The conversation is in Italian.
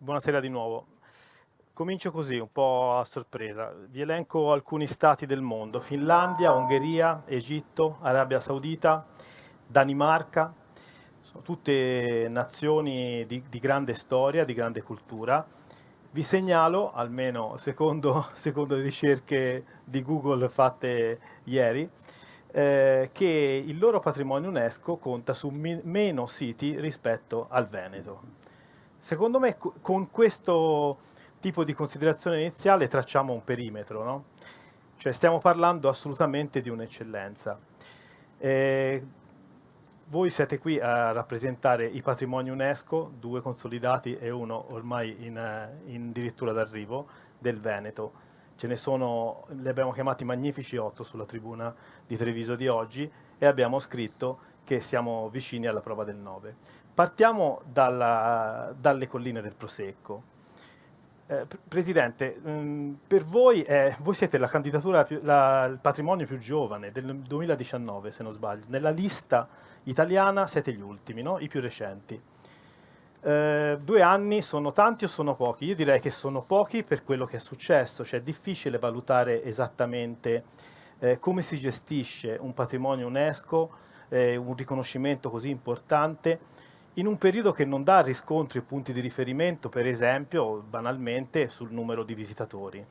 Buonasera di nuovo. Comincio così, un po' a sorpresa. Vi elenco alcuni stati del mondo: Finlandia, Ungheria, Egitto, Arabia Saudita, Danimarca. Sono tutte nazioni di grande storia, di grande cultura. Vi segnalo, almeno secondo le ricerche di Google fatte ieri, che il loro patrimonio UNESCO conta su meno siti rispetto al Veneto. Secondo me con questo tipo di considerazione iniziale tracciamo un perimetro, no? Cioè stiamo parlando assolutamente di un'eccellenza. Eh, Voi siete qui a rappresentare i patrimoni UNESCO, due consolidati e uno ormai in addirittura d'arrivo, del Veneto. Ce ne sono, li abbiamo chiamati magnifici 8 sulla tribuna di Treviso di oggi e abbiamo scritto che siamo vicini alla prova del 9. Partiamo dalle colline del Prosecco. Presidente, per voi, voi siete la candidatura, il patrimonio più giovane del 2019, se non sbaglio. Nella lista italiana siete gli ultimi, no? I più recenti. 2 anni sono tanti o sono pochi? Io direi che sono pochi per quello che è successo, cioè è difficile valutare esattamente come si gestisce un patrimonio UNESCO, un riconoscimento così importante in un periodo che non dà riscontri o punti di riferimento, per esempio, banalmente, sul numero di visitatori.